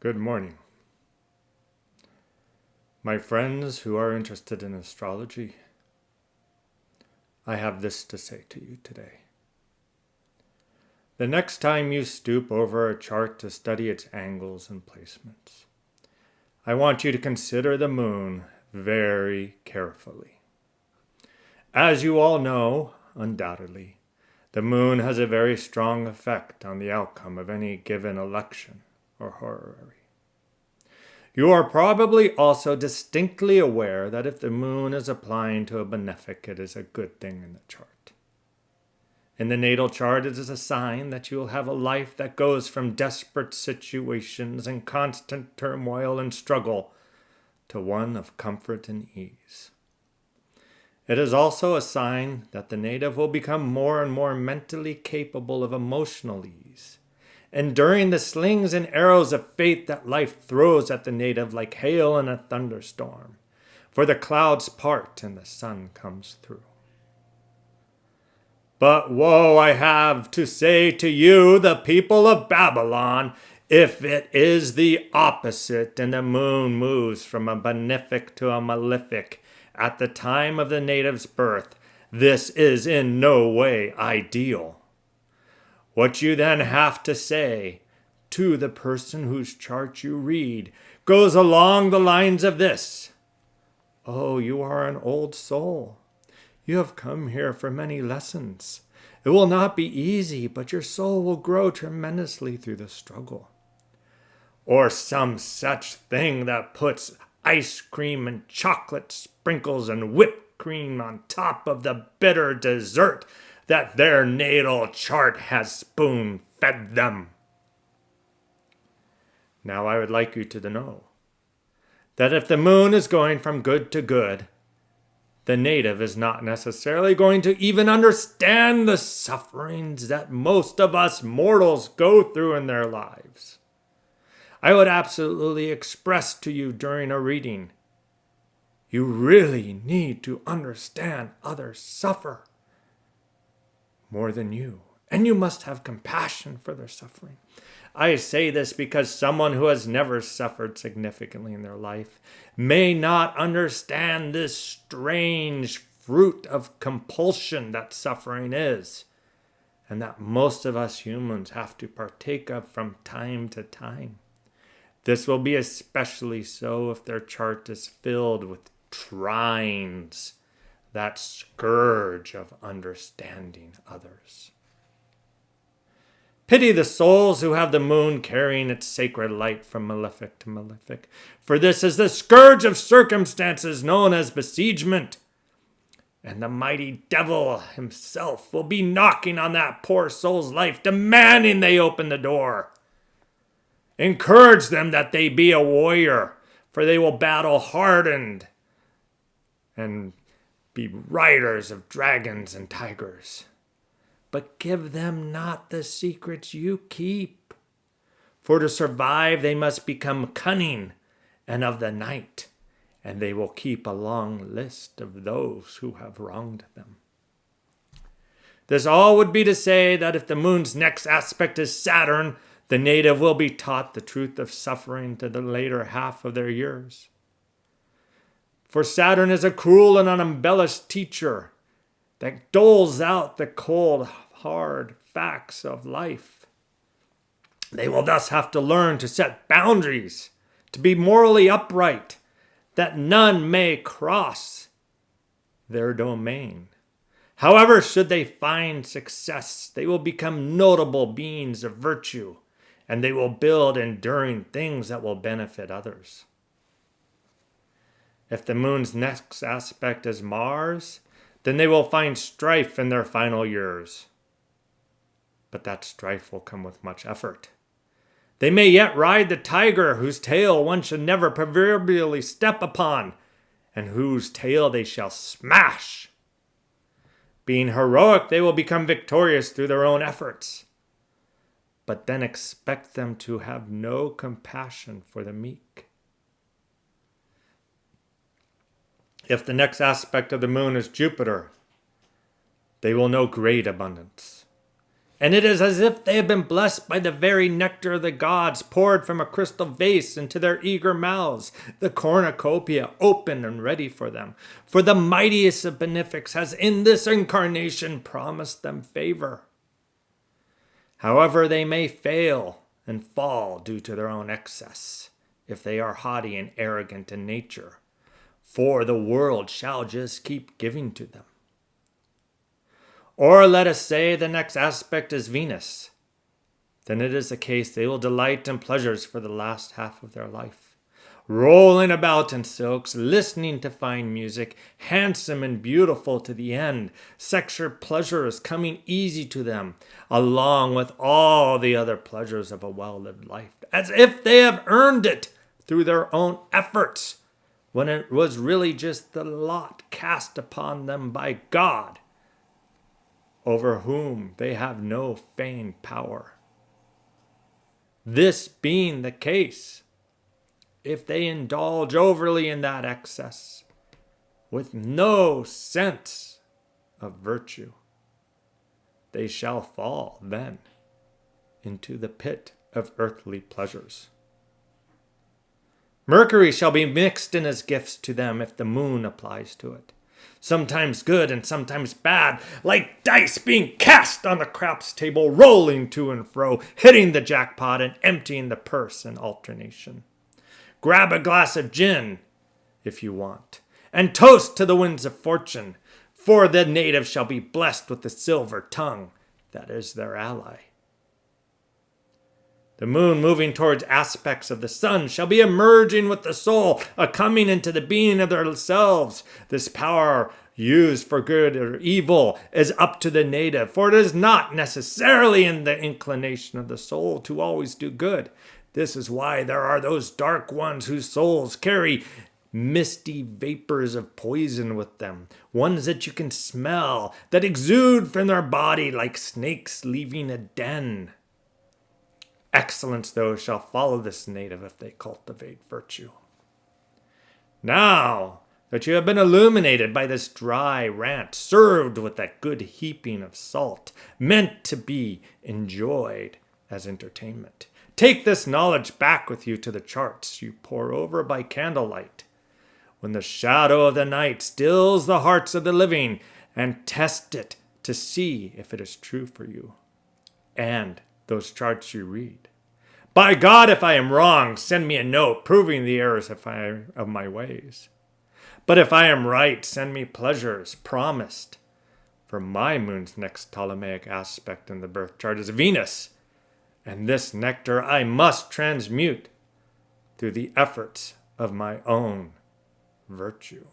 Good morning. My friends who are interested in astrology, I have this to say to you today. The next time you stoop over a chart to study its angles and placements, I want you to consider the moon very carefully. As you all know, undoubtedly, the moon has a very strong effect on the outcome of any given election or horary. You are probably also distinctly aware that if the moon is applying to a benefic, it is a good thing in the chart. In the natal chart, it is a sign that you will have a life that goes from desperate situations and constant turmoil and struggle to one of comfort and ease. It is also a sign that the native will become more and more mentally capable of emotional ease, enduring the slings and arrows of fate that life throws at the native like hail in a thunderstorm, for the clouds part and the sun comes through. But woe I have to say to you, the people of Babylon, if it is the opposite and the moon moves from a benefic to a malefic at the time of the native's birth, this is in no way ideal. What you then have to say to the person whose chart you read goes along the lines of this. Oh, you are an old soul. You have come here for many lessons. It will not be easy, but your soul will grow tremendously through the struggle. Or some such thing that puts ice cream and chocolate sprinkles and whipped cream on top of the bitter dessert that their natal chart has spoon-fed them. Now I would like you to know that if the moon is going from good to good, the native is not necessarily going to even understand the sufferings that most of us mortals go through in their lives. I would absolutely express to you during a reading, you really need to understand others suffer more than you, and you must have compassion for their suffering. I say this because someone who has never suffered significantly in their life may not understand this strange fruit of compulsion that suffering is, and that most of us humans have to partake of from time to time. This will be especially so if their chart is filled with trines, that scourge of understanding others. Pity the souls who have the moon carrying its sacred light from malefic to malefic, for this is the scourge of circumstances known as besiegement. And the mighty devil himself will be knocking on that poor soul's life, demanding they open the door. Encourage them that they be a warrior, for they will battle hardened and be riders of dragons and tigers. But give them not the secrets you keep. For to survive, they must become cunning and of the night, and they will keep a long list of those who have wronged them. This all would be to say that if the moon's next aspect is Saturn, the native will be taught the truth of suffering to the later half of their years. For Saturn is a cruel and unembellished teacher that doles out the cold, hard facts of life. They will thus have to learn to set boundaries, to be morally upright, that none may cross their domain. However, should they find success, they will become notable beings of virtue, and they will build enduring things that will benefit others. If the moon's next aspect is Mars, then they will find strife in their final years. But that strife will come with much effort. They may yet ride the tiger whose tail one should never proverbially step upon, and whose tail they shall smash. Being heroic, they will become victorious through their own efforts. But then expect them to have no compassion for the meek. If the next aspect of the moon is Jupiter, they will know great abundance. and it is as if they have been blessed by the very nectar of the gods poured from a crystal vase into their eager mouths, the cornucopia open and ready for them. For the mightiest of benefics has in this incarnation promised them favor. However, they may fail and fall due to their own excess, if they are haughty and arrogant in nature, for the world shall just keep giving to them. Or let us say the next aspect is Venus. Then it is the case they will delight in pleasures for the last half of their life, rolling about in silks, listening to fine music, handsome and beautiful to the end, sexual pleasures coming easy to them, along with all the other pleasures of a well-lived life, as if they have earned it through their own efforts, when it was really just the lot cast upon them by God, over whom they have no feigned power. This being the case, if they indulge overly in that excess, with no sense of virtue, they shall fall then into the pit of earthly pleasures. Mercury shall be mixed in his gifts to them if the moon applies to it, sometimes good and sometimes bad, like dice being cast on the craps table, rolling to and fro, hitting the jackpot and emptying the purse in alternation. Grab a glass of gin, if you want, and toast to the winds of fortune, for the native shall be blessed with the silver tongue that is their ally. The moon, moving towards aspects of the sun, shall be emerging with the soul, a coming into the being of themselves. This power, used for good or evil, is up to the native, for it is not necessarily in the inclination of the soul to always do good. This is why there are those dark ones whose souls carry misty vapors of poison with them, ones that you can smell, that exude from their body like snakes leaving a den. Excellence, though, shall follow this native if they cultivate virtue. Now that you have been illuminated by this dry rant, served with that good heaping of salt, meant to be enjoyed as entertainment, take this knowledge back with you to the charts you pore over by candlelight, when the shadow of the night stills the hearts of the living, and test it to see if it is true for you, and those charts you read. By God, if I am wrong, send me a note proving the errors of my ways. But if I am right, send me pleasures promised. For my moon's next Ptolemaic aspect in the birth chart is Venus, and this nectar I must transmute through the efforts of my own virtue.